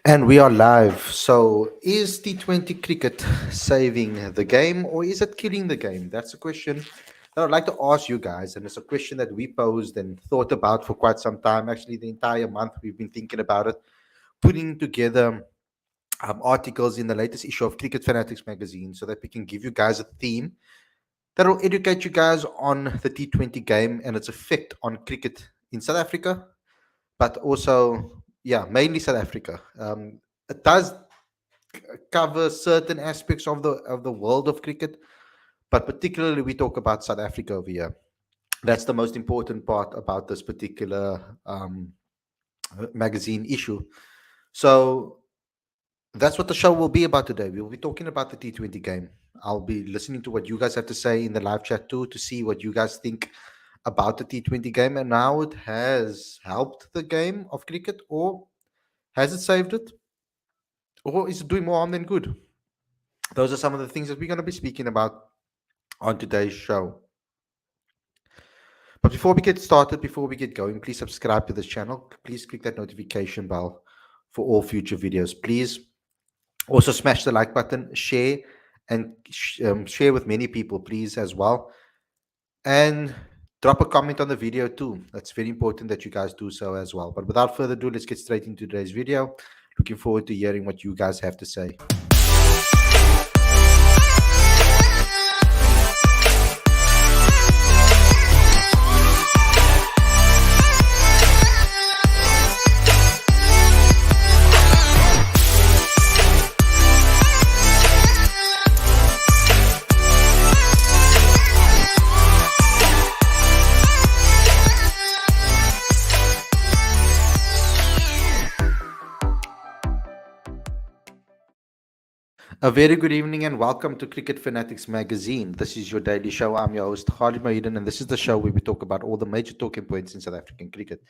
And we are live. So, is T20 cricket saving the game or is it killing the game? That's a question that I'd like to ask you guys. And it's a question that we posed and thought about for quite some time. Actually, the entire month we've been thinking about it, putting together articles in the latest issue of Cricket Fanatics Magazine so that we can give you guys a theme that will educate you guys on the T20 game and its effect on cricket in South Africa, but also, yeah, mainly South Africa. It does cover certain aspects of the world of cricket, but particularly we talk about South Africa over here. That's the most important part about this particular magazine issue. So that's what the show will be about today. We'll be talking about the T20 game. I'll be listening to what you guys have to say in the live chat too to see what you guys think about the T20 game and how it has helped the game of cricket, or has it saved it, or is it doing more harm than good? Those are some of the things that we're going to be speaking about on today's show. But before we get started, before we get going, please subscribe to this channel. Please click that notification bell for all future videos. Please also smash the like button, share, and share with many people, please, as well. And drop a comment on the video too. That's very important that you guys do so as well. But without further ado, let's get straight into today's video. Looking forward to hearing what you guys have to say. A very good evening and welcome to Cricket Fanatics Magazine. This is your daily show. I'm your host, Khalid, and this is the show where we talk about all the major talking points in South African cricket.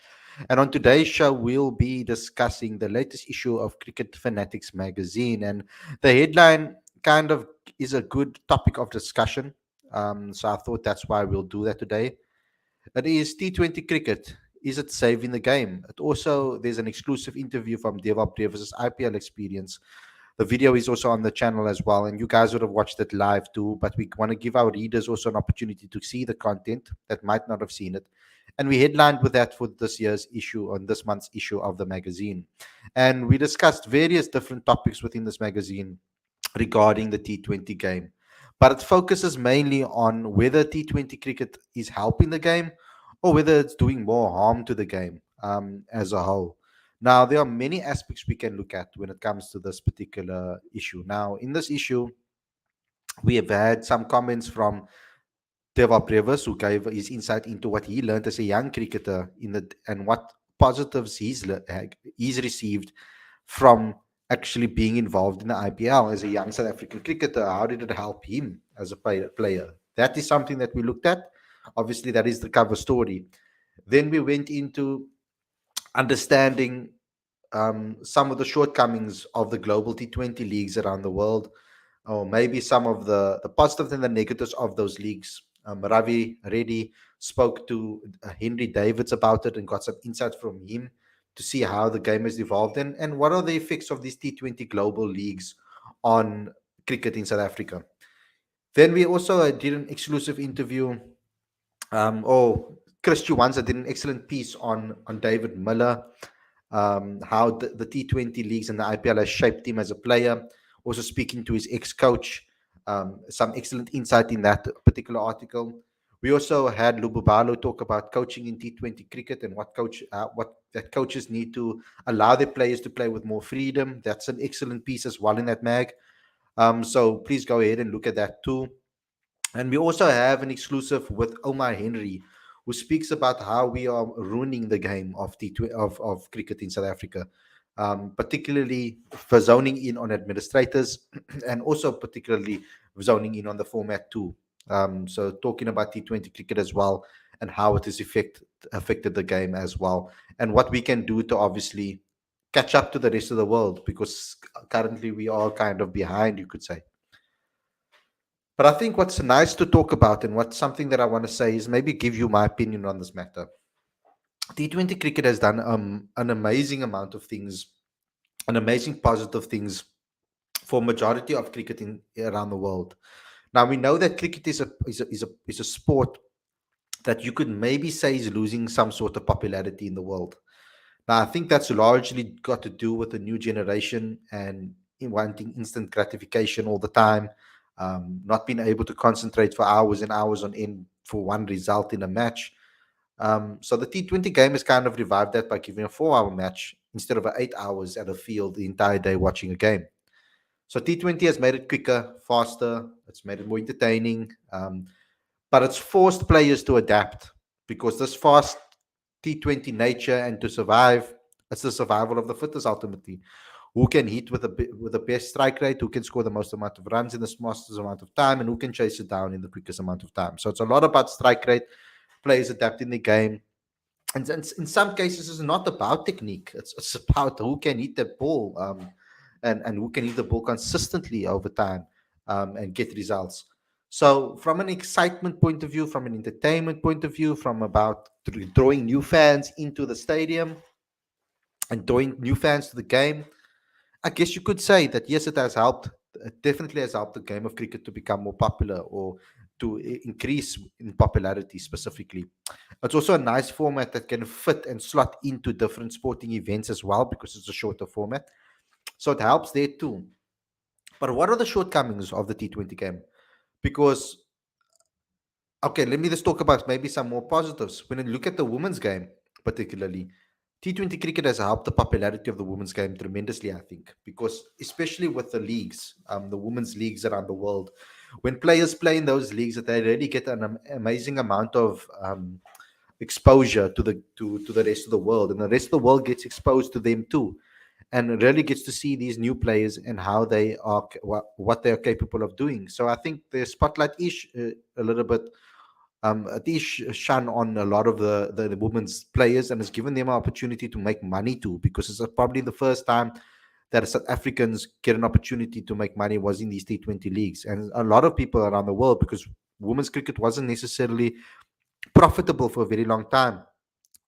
And on today's show, we'll be discussing the latest issue of Cricket Fanatics Magazine. And the headline kind of is a good topic of discussion. So I thought that's why we'll do that today. It is T20 cricket. Is it saving the game? It also, there's an exclusive interview from Deva Brevis' IPL experience. The video is also on the channel as well, and you guys would have watched it live too. But we want to give our readers also an opportunity to see the content that might not have seen it. And we headlined with that for this year's issue, on this month's issue of the magazine. And we discussed various different topics within this magazine regarding the T20 game. But it focuses mainly on whether T20 cricket is helping the game or whether it's doing more harm to the game as a whole. Now, there are many aspects we can look at when it comes to this particular issue. Now, in this issue, we have had some comments from Deva Brevis, who gave his insight into what he learned as a young cricketer and what positives he's received from actually being involved in the IPL as a young South African cricketer. How did it help him as a player? That is something that we looked at. Obviously, that is the cover story. Then we went into understanding some of the shortcomings of the global T20 leagues around the world, or maybe some of the positives and the negatives of those leagues. Ravi Reddy spoke to Henry Davids about it and got some insight from him to see how the game has evolved and what are the effects of these T20 global leagues on cricket in South Africa. Then we also did an exclusive interview. Chris Chuanza did an excellent piece on David Miller, how the T20 leagues and the IPL has shaped him as a player. Also speaking to his ex-coach, some excellent insight in that particular article. We also had Lububalo talk about coaching in T20 cricket and what that coaches need to allow their players to play with more freedom. That's an excellent piece as well in that mag. So please go ahead and look at that too. And we also have an exclusive with Omar Henry, who speaks about how we are ruining the game of of cricket in South Africa, particularly for zoning in on administrators, and also particularly zoning in on the format too. So talking about T20 cricket as well and how it has affected the game as well, and what we can do to obviously catch up to the rest of the world, because currently we are kind of behind, you could say. But I think what's nice to talk about and what's something that I want to say is maybe give you my opinion on this matter. T20 cricket has done an amazing amount of things and amazing positive things for majority of cricket around the world. Now we know that cricket is a sport that you could maybe say is losing some sort of popularity in the world. Now I think that's largely got to do with the new generation and in wanting instant gratification all the time, not being able to concentrate for hours and hours on end for one result in a match. So the T20 game has kind of revived that by giving a 4 hour match instead of 8 hours at a field the entire day watching a game. So T20 has made it quicker, faster, it's made it more entertaining, but it's forced players to adapt because this fast T20 nature and to survive, it's the survival of the fittest ultimately. Who can hit with the best strike rate, who can score the most amount of runs in the smallest amount of time, and who can chase it down in the quickest amount of time. So it's a lot about strike rate, players adapting the game, and in some cases it's not about technique, it's about who can hit the ball, and who can hit the ball consistently over time, and get results. So from an excitement point of view, from an entertainment point of view, from about drawing new fans into the stadium and drawing new fans to the game, I guess you could say that yes, it has helped. It definitely has helped the game of cricket to become more popular, or to increase in popularity specifically. It's also a nice format that can fit and slot into different sporting events as well because it's a shorter format. So it helps there too. But what are the shortcomings of the T20 game? Because, okay, let me just talk about maybe some more positives. When you look at the women's game, particularly, T20 cricket has helped the popularity of the women's game tremendously, I think, because especially with the leagues, the women's leagues around the world, when players play in those leagues, that they really get an amazing amount of exposure to the rest of the world, and the rest of the world gets exposed to them too, and really gets to see these new players and how they are, what they are capable of doing. So I think the spotlight is a little bit it is shone on a lot of the women's players, and has given them an opportunity to make money too, because it's probably the first time that South Africans get an opportunity to make money was in these T20 leagues, and a lot of people around the world, because women's cricket wasn't necessarily profitable for a very long time,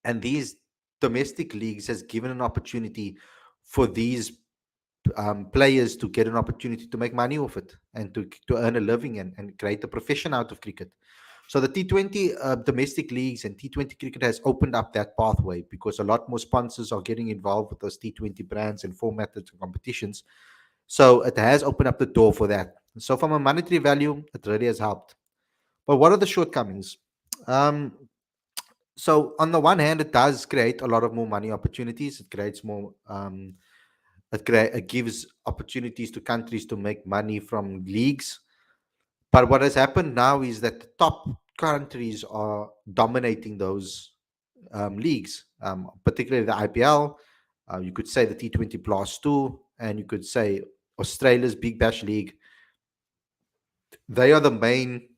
and these domestic leagues has given an opportunity for these players to get an opportunity to make money off it, and to earn a living, and create a profession out of cricket. So the T20 domestic leagues and T20 cricket has opened up that pathway, because a lot more sponsors are getting involved with those T20 brands and formats and competitions. So it has opened up the door for that. So from a monetary value, it really has helped. But what are the shortcomings? Um, so on the one hand, it does create a lot of more money opportunities. It creates more. It gives opportunities to countries to make money from leagues. But what has happened now is that the top countries are dominating those leagues, particularly the IPL. You could say the T20 Blast 2, and you could say Australia's Big Bash League. They are the main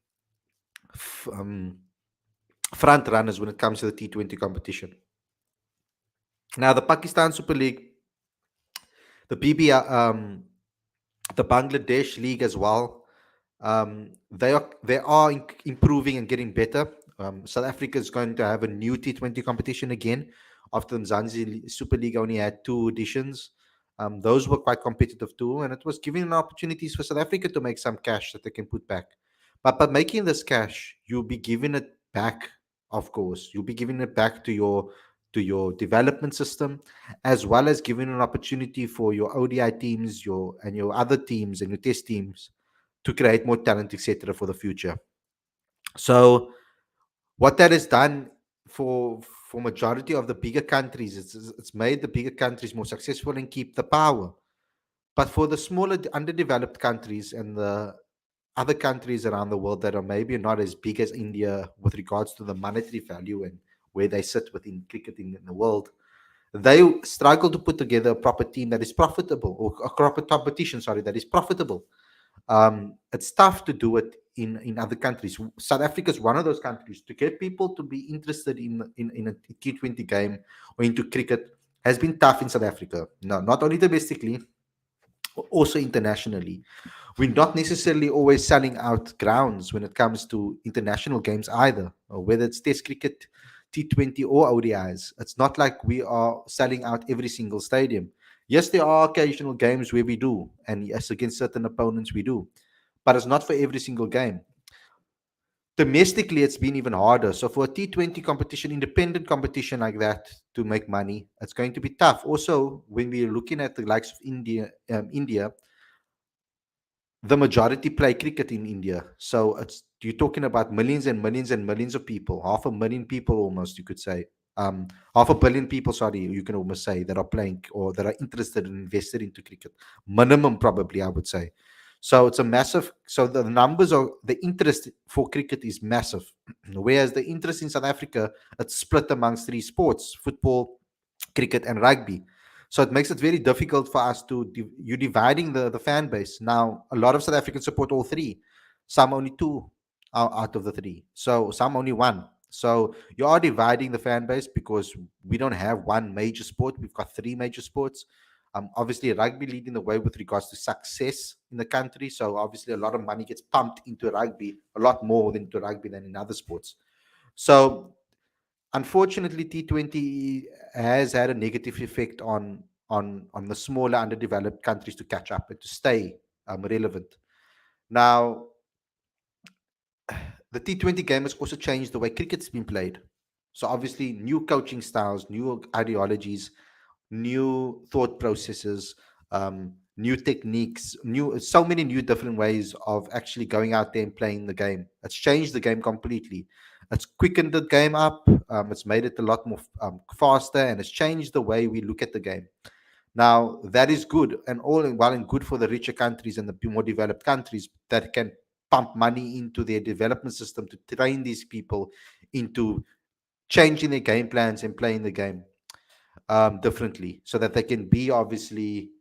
f- um, front runners when it comes to the T20 competition. Now, the Pakistan Super League, the BBL, the Bangladesh League as well. They are improving and getting better. South Africa is going to have a new T20 competition again after the Mzansi Super League only had two editions. Those were quite competitive too, and it was giving opportunities for South Africa to make some cash that they can put back. But by making this cash, you'll be giving it back. Of course, you'll be giving it back to your development system, as well as giving an opportunity for your ODI teams, your other teams and your test teams to create more talent, etc., for the future. So what that has done for majority of the bigger countries, it's made the bigger countries more successful and keep the power. But for the smaller underdeveloped countries and the other countries around the world that are maybe not as big as India with regards to the monetary value and where they sit within cricket in the world, they struggle to put together a proper team that is profitable, or a proper competition, sorry, that is profitable. It's tough to do it in other countries. South Africa is one of those countries. To get people to be interested in a T20 game or into cricket has been tough in South Africa. No, not only domestically, also internationally. We're not necessarily always selling out grounds when it comes to international games either, or whether it's Test cricket, T20, or ODIs. It's not like we are selling out every single stadium. Yes, there are occasional games where we do, and yes, against certain opponents we do, but it's not for every single game. Domestically, it's been even harder. So for a T20 competition, independent competition like that, to make money, it's going to be tough. Also, when we're looking at the likes of India, the majority play cricket in India. So it's you're talking about millions and millions and millions of people, 500,000 people almost, you could say. Half a billion people, sorry, you can almost say, that are playing or that are interested and invested into cricket. Minimum, probably, I would say. So it's a massive. So the numbers are the interest for cricket is massive, whereas the interest in South Africa, it's split amongst three sports: football, cricket, and rugby. So it makes it very difficult for us to you dividing the fan base. Now, a lot of South Africans support all three. Some only two out of the three. So some only one. So you are dividing the fan base because we don't have one major sport. We've got three major sports. Obviously, rugby leading the way with regards to success in the country. So obviously, a lot of money gets pumped into rugby, a lot more into rugby than in other sports. So unfortunately, T20 has had a negative effect on the smaller, underdeveloped countries to catch up and to stay relevant. Now, the T20 game has also changed the way cricket's been played. So obviously, new coaching styles, new ideologies, new thought processes, new techniques, new so many new different ways of actually going out there and playing the game. It's changed the game completely. It's quickened the game up. It's made it a lot more faster, and it's changed the way we look at the game. Now that is good, and all in well and good for the richer countries and the more developed countries that can pump money into their development system to train these people into changing their game plans and playing the game differently so that they can be obviously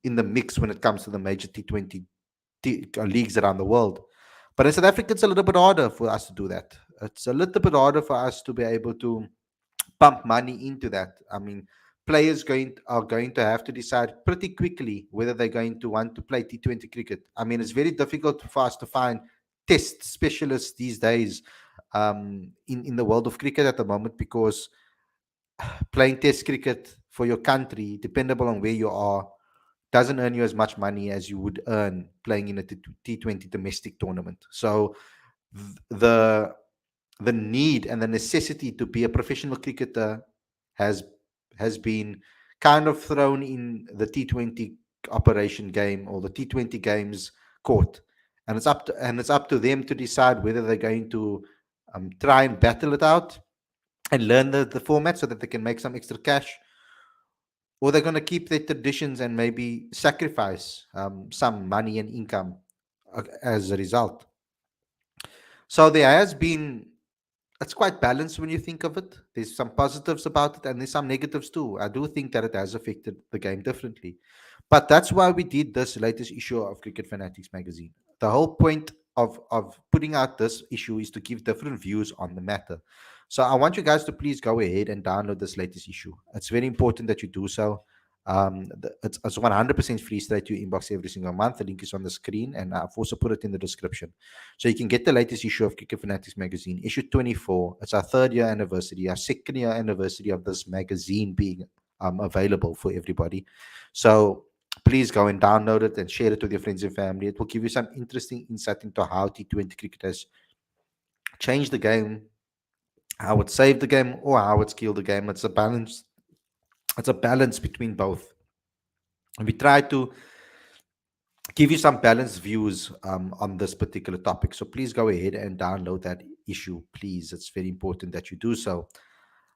in the mix when it comes to the major T20 leagues around the world. But in South Africa, it's a little bit harder for us to do that. It's a little bit harder for us to be able to pump money into that. I mean, players are going to have to decide pretty quickly whether they're going to want to play T20 cricket. I mean, it's very difficult for us to find test specialists these days in the world of cricket at the moment because playing test cricket for your country, dependable on where you are, doesn't earn you as much money as you would earn playing in a T20 domestic tournament. So the the need and the necessity to be a professional cricketer has has been kind of thrown in the T20 operation game or the T20 games court, and it's up to them to decide whether they're going to try and battle it out and learn the format so that they can make some extra cash, or they're going to keep their traditions and maybe sacrifice some money and income as a result. So there has been it's quite balanced when you think of it. There's some positives about it and there's some negatives too. I do think that it has affected the game differently. But that's why we did this latest issue of Cricket Fanatics magazine. The whole point of putting out this issue is to give different views on the matter. So I want you guys to please go ahead and download this latest issue. It's very important that you do so. It's 100% free straight to your inbox every single month. The link is on the screen, and I've also put it in the description. So you can get the latest issue of Cricket Fanatics magazine, issue 24. It's our third year anniversary, our second year anniversary of this magazine being available for everybody. So please go and download it and share it with your friends and family. It will give you some interesting insight into how T20 cricket has changed the game, how it saved the game, or how it's killed the game. It's a balance. It's a balance between both. And we try to give you some balanced views on this particular topic. So please go ahead and download that issue, please. It's very important that you do so.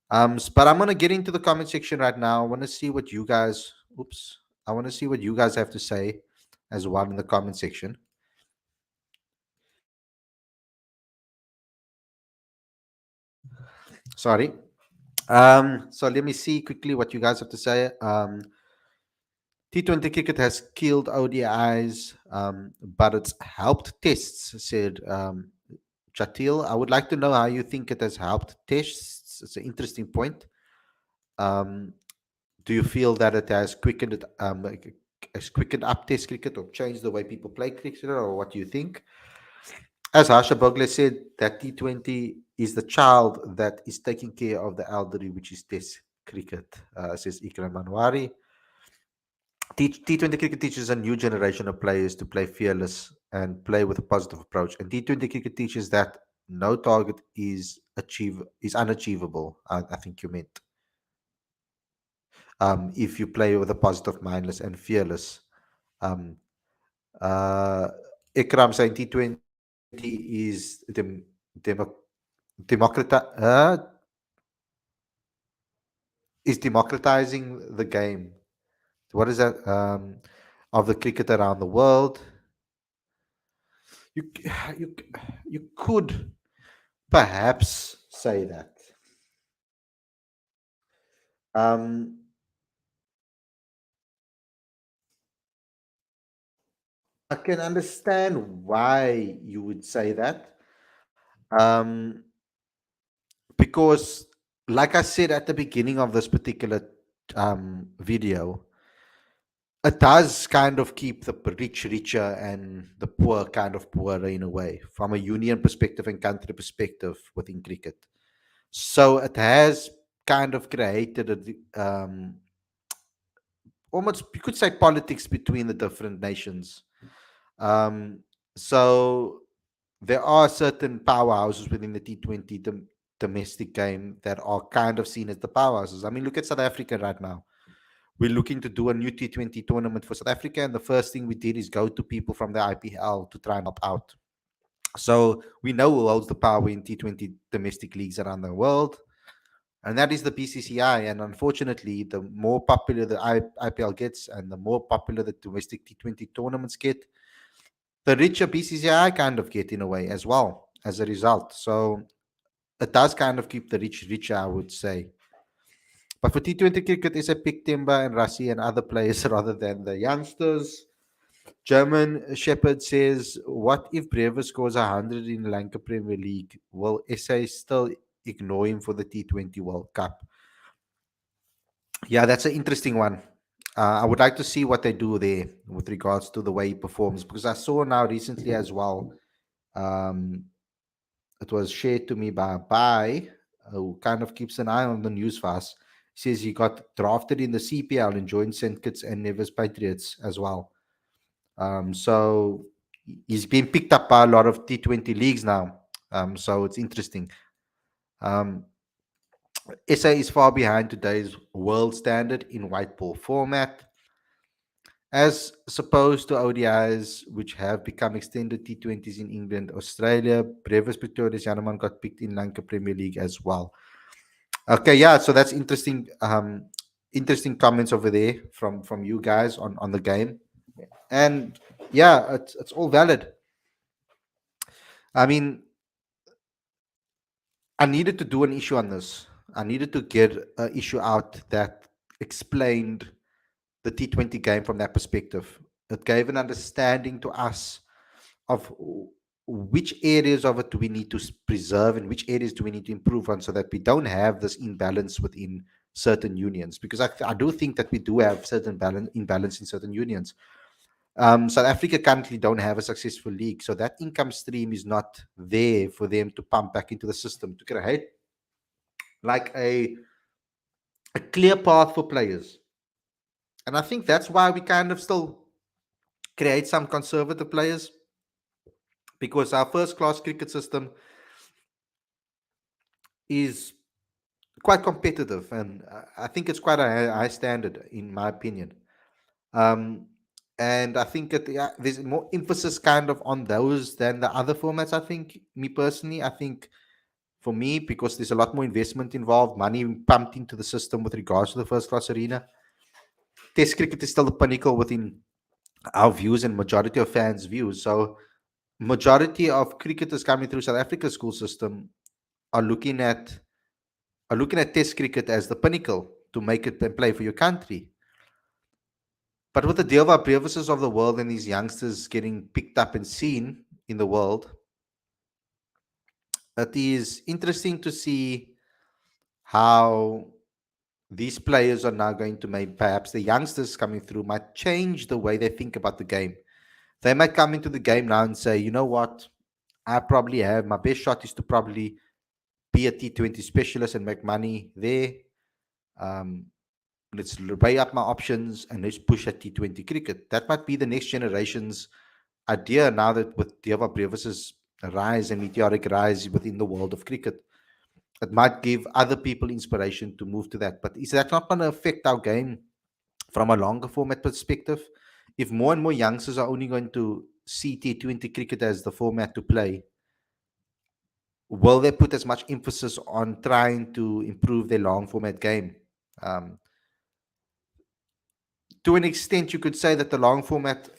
But I'm gonna get into the comment section right now. I want to see what you guys. Oops. I want to see what you guys have to say as well in the comment section. Sorry. So let me see quickly what you guys have to say. T20 cricket has killed ODIs, but it's helped tests, said Chatil. I would like to know how you think it has helped tests. It's an interesting point. Um, do you feel that it has has quickened up test cricket or changed the way people play cricket, or what do you think? As Harsha Bogle said, that T20 is the child that is taking care of the elderly, which is test cricket, says Ikram Manwari. T20 cricket teaches a new generation of players to play fearless and play with a positive approach. And T20 cricket teaches that no target is unachievable. I think you meant if you play with a positive, mindless, and fearless. Um, uh, Ikram saying T20 demo, democrati- uh, is democratizing the game. What is that? Of the cricket around the world. You you you could perhaps say that. Um, I can understand why you would say that. Um, because, like I said at the beginning of this particular video, it does kind of keep the rich richer and the poor kind of poorer in a way, from a union perspective and country perspective within cricket. So it has kind of created almost, you could say, politics between the different nations. Um, so there are certain powerhouses within the T20 domestic game that are kind of seen as the powerhouses. I mean, look at South Africa right now. We're looking to do a new T20 tournament for South Africa, and the first thing we did is go to people from the IPL to try and help out. So we know who holds the power in T20 domestic leagues around the world, and that is the BCCI. And unfortunately, the more popular the IPL gets and the more popular the domestic T20 tournaments get, the richer BCCI kind of get in a way as well as a result. So it does kind of keep the rich richer, I would say. But for T20 cricket, it's a pick Timber and Rassi and other players rather than the youngsters. German Shepherd says, what if Brewer scores 100 in the Lanka Premier League? Will SA still ignore him for the T20 World Cup? Yeah, that's an interesting one. I would like to see what they do there with regards to the way he performs, because I saw now recently as well. Um, it was shared to me by a Bai, who kind of keeps an eye on the news for us. He says he got drafted in the CPL and joined St. Kitts and Nevis Patriots as well. So he's been picked up by a lot of T20 leagues now. So it's interesting. Um, SA is far behind today's world standard in white ball format, as opposed to ODIs, which have become extended T20s in England, Australia. Brevis Pretorius Janeman got picked in Lanka Premier League as well. Okay, yeah, so that's interesting. Interesting comments over there from you guys on the game, and yeah, it's all valid. I mean, I needed to do an issue on this. I needed to get an issue out that explained the T20 game from that perspective. It gave an understanding to us of which areas of it do we need to preserve and which areas do we need to improve on, so that we don't have this imbalance within certain unions. Because I do think that we do have certain imbalance in certain unions. South Africa currently don't have a successful league, so that income stream is not there for them to pump back into the system to create like a clear path for players. And I think that's why we kind of still create some conservative players, because our first class cricket system is quite competitive, and I think it's quite a high standard in my opinion. Um, and I think that there's more emphasis kind of on those than the other formats. I think, me personally, I think for me, because there's a lot more investment involved, money pumped into the system with regards to the first class arena. Test cricket is still the pinnacle within our views and majority of fans' views. So majority of cricketers coming through South Africa's school system are looking at Test cricket as the pinnacle to make it and play for your country. But with the Deelwa Brevises of the world and these youngsters getting picked up and seen in the world, it is interesting to see how these players are now going to make, perhaps the youngsters coming through might change the way they think about the game. They might come into the game now and say, you know what, I probably have my best shot is to probably be a T20 specialist and make money there. Um, Let's weigh up my options and let's push at T20 cricket. That might be the next generation's idea now that with Deva Brevis's rise and meteoric rise within the world of cricket. It might give other people inspiration to move to that. But is that not going to affect our game from a longer format perspective? If more and more youngsters are only going to see T20 cricket as the format to play, will they put as much emphasis on trying to improve their long format game? Um, to an extent, you could say that the long format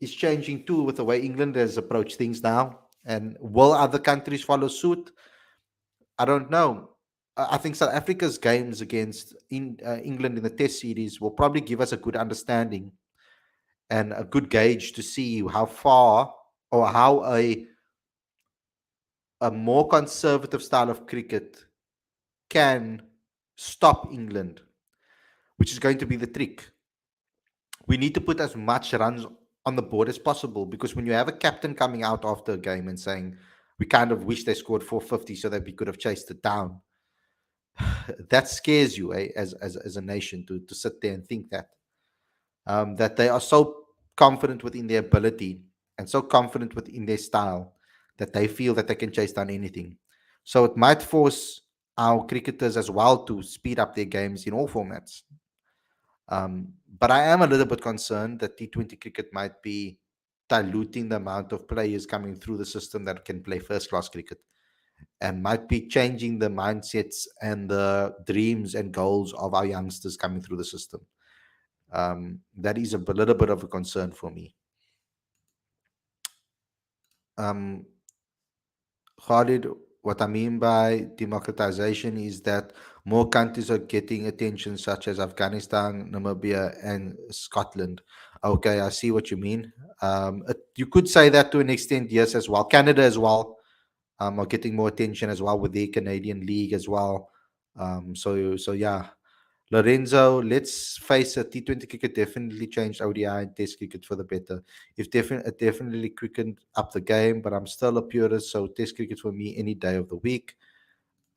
is changing too with the way England has approached things now. And will other countries follow suit? I don't know. I think South Africa's games against England in the Test series will probably give us a good understanding and a good gauge to see how far or how a more conservative style of cricket can stop England, which is going to be the trick. We need to put as much runs on the board as possible, because when you have a captain coming out after a game and saying, we kind of wish they scored 450 so that we could have chased it down, that scares you, as a nation, to sit there and think that they are so confident within their ability and so confident within their style that they feel that they can chase down anything. So it might force our cricketers as well to speed up their games in all formats. But I am a little bit concerned that T20 cricket might be diluting the amount of players coming through the system that can play first class cricket, and might be changing the mindsets and the dreams and goals of our youngsters coming through the system. That is a little bit of a concern for me. Um, Khalid, what I mean by democratization is that more countries are getting attention, such as Afghanistan, Namibia, and Scotland. Okay, I see what you mean. You could say that to an extent, yes, as well. Canada as well are getting more attention as well with the Canadian League as well. So yeah, Lorenzo, let's face it, T20 cricket definitely changed ODI and Test cricket for the better. It definitely quickened up the game, but I'm still a purist, so Test cricket for me any day of the week.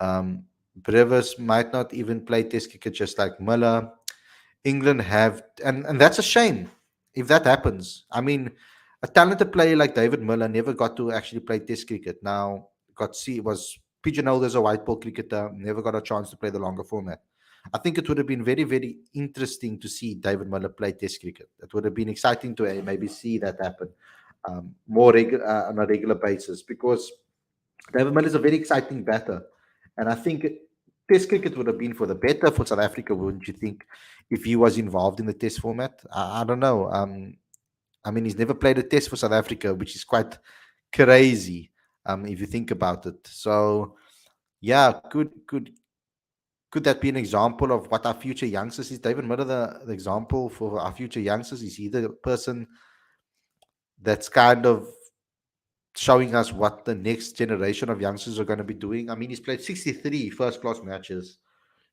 Um, Brevis might not even play Test cricket just like Miller. England have, and that's a shame if that happens. I mean, a talented player like David Miller never got to actually play Test cricket. Now got see was pigeonholed as a white ball cricketer, never got a chance to play the longer format. I think it would have been very, very interesting to see David Miller play Test cricket. It would have been exciting to maybe see that happen on a regular basis, because David Miller is a very exciting batter, and I think Test cricket would have been for the better for South Africa, wouldn't you think, if he was involved in the Test format? I don't know. I mean, he's never played a Test for South Africa, which is quite crazy if you think about it. So, yeah, could that be an example of what our future youngsters is? David Miller, the example for our future youngsters, is he the person that's kind of showing us what the next generation of youngsters are going to be doing? I mean, he's played 63 first class matches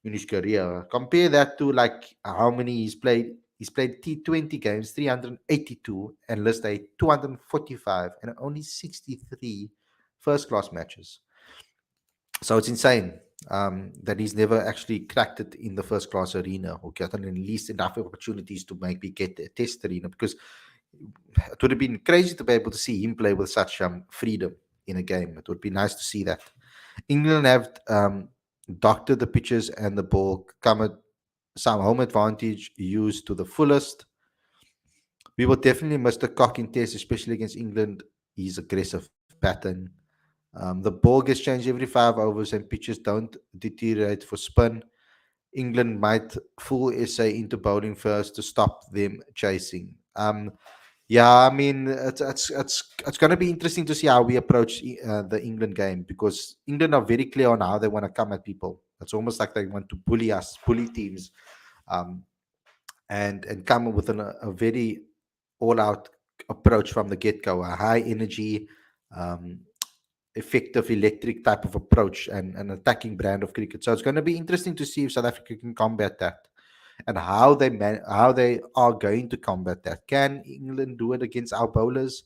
in his career. Compare that to like how many he's played. He's played T20 games, 382, and list A 245, and only 63 first class matches. So it's insane that he's never actually cracked it in the first class arena, or gotten at least enough opportunities to maybe get a test arena, because it would have been crazy to be able to see him play with such freedom in a game. It would be nice to see that. England have doctored the pitches and the ball, come at some home advantage used to the fullest. We will definitely miss the cock in test, especially against England. His aggressive pattern. The ball gets changed every 5 overs and pitches don't deteriorate for spin. England might full essay into bowling first to stop them chasing. Yeah, I mean, it's going to be interesting to see how we approach the England game, because England are very clear on how they want to come at people. It's almost like they want to bully us, bully teams, um, and come with a very all-out approach from the get-go, a high energy, um, effective electric type of approach, and an attacking brand of cricket. So it's going to be interesting to see if South Africa can combat that, and how they are going to combat that. Can England do it against our bowlers?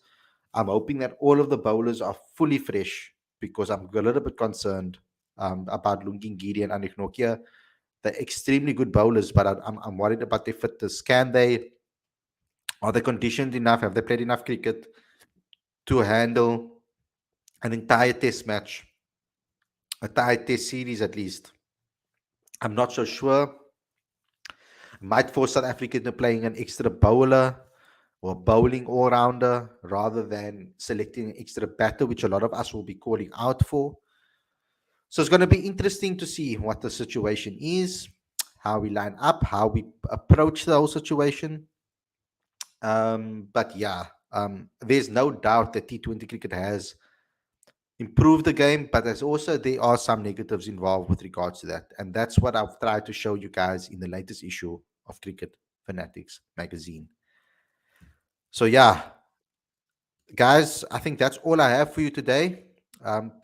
I'm hoping that all of the bowlers are fully fresh, because I'm a little bit concerned about Lungin Giri and Anik Nokia. They're extremely good bowlers, but I'm worried about their fitness. Are they conditioned enough? Have they played enough cricket to handle an entire test match, a entire test series at least? I'm not so sure. Might force South Africa into playing an extra bowler or bowling all rounder rather than selecting an extra batter, which a lot of us will be calling out for. So it's going to be interesting to see what the situation is, how we line up, how we approach the whole situation. But yeah, there's no doubt that T20 cricket has improved the game, but there are some negatives involved with regards to that, and that's what I've tried to show you guys in the latest issue of Cricket Fanatics Magazine. So yeah, guys, I think that's all I have for you today.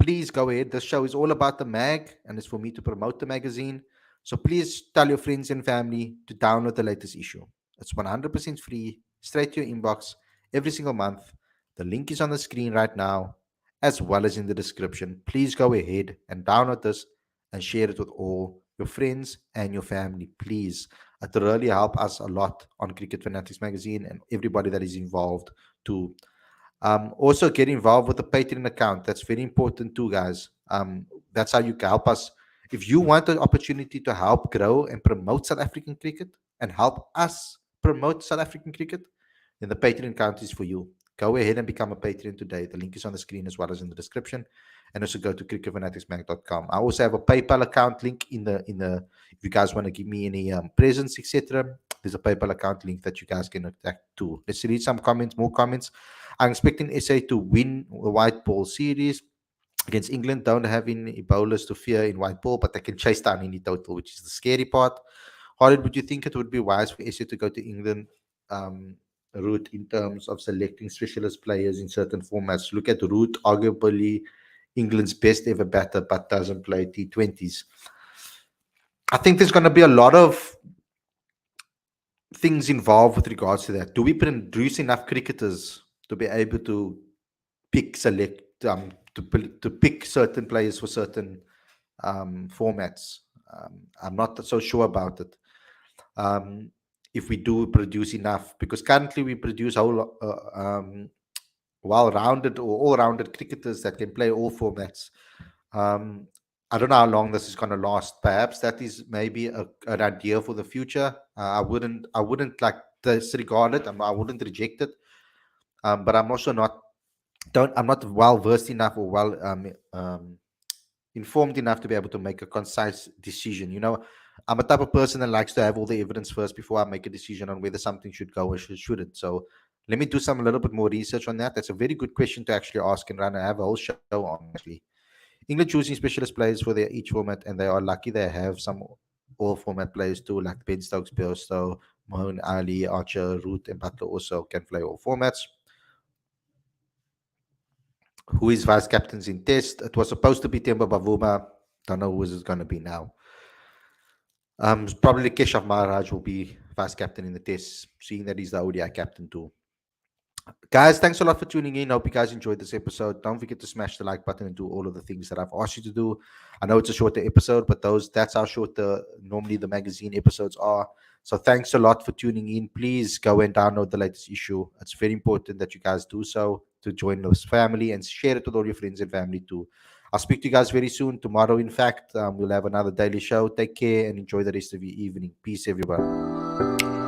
Please go ahead. This show is all about the mag, and it's for me to promote the magazine. So please tell your friends and family to download the latest issue. It's 100% free, straight to your inbox every single month. The link is on the screen right now, as well as in the description. Please go ahead and download this and share it with all your friends and your family. Please, it really help us a lot on Cricket Fanatics Magazine and everybody that is involved to also get involved with the Patreon account. That's very important too, guys. That's how you can help us. If you want an opportunity to help grow and promote South African cricket and help us promote South African cricket, then the Patreon account is for you. Go ahead and become a Patreon today. The link is on the screen as well as in the description. And also go to cricketfanaticsmag.com. I also have a PayPal account link in the if you guys want to give me any presents, etc. There's a PayPal account link that you guys can attack to. Let's read some comments, more comments. I'm expecting SA to win the white ball series against England. Don't have any bowlers to fear in white ball, but they can chase down any total, which is the scary part. Khalid, would you think it would be wise for SA to go to England route in terms of selecting specialist players in certain formats? Look at Root, arguably England's best ever batter, but doesn't play T20s. I think there's going to be a lot of things involved with regards to that. Do we produce enough cricketers to be able to to pick certain players for certain formats? I'm not so sure about it. If we do produce enough, because currently we produce whole well-rounded or all-rounded cricketers that can play all formats. I don't know how long this is going to last. Perhaps that is maybe an idea for the future. I wouldn't like disregard it. I wouldn't reject it. But I'm also not don't I'm not well versed enough or well informed enough to be able to make a concise decision. I'm a type of person that likes to have all the evidence first before I make a decision on whether something should go or shouldn't. So let me do a little bit more research on that. That's a very good question to actually ask and run. I have a whole show on actually. England choosing specialist players for their each format, and they are lucky they have some all format players too, like Ben Stokes, Bairstow, Mohan Ali, Archer, Root, and Butler also can play all formats. Who is vice captains in Test? It was supposed to be Temba Bavuma. Don't know who is it going to be now. Probably Keshav Maharaj will be vice captain in the Test, seeing that he's the ODI captain too. Guys, thanks a lot for tuning in. Hope you guys enjoyed this episode. Don't forget to smash the like button and do all of the things that I've asked you to do. I know it's a shorter episode, but that's how short normally the magazine episodes are. So thanks a lot for tuning in. Please go and download the latest issue. It's very important that you guys do so to join this family and share it with all your friends and family too. I'll speak to you guys very soon. Tomorrow, in fact, we'll have another daily show. Take care and enjoy the rest of your evening. Peace, everyone.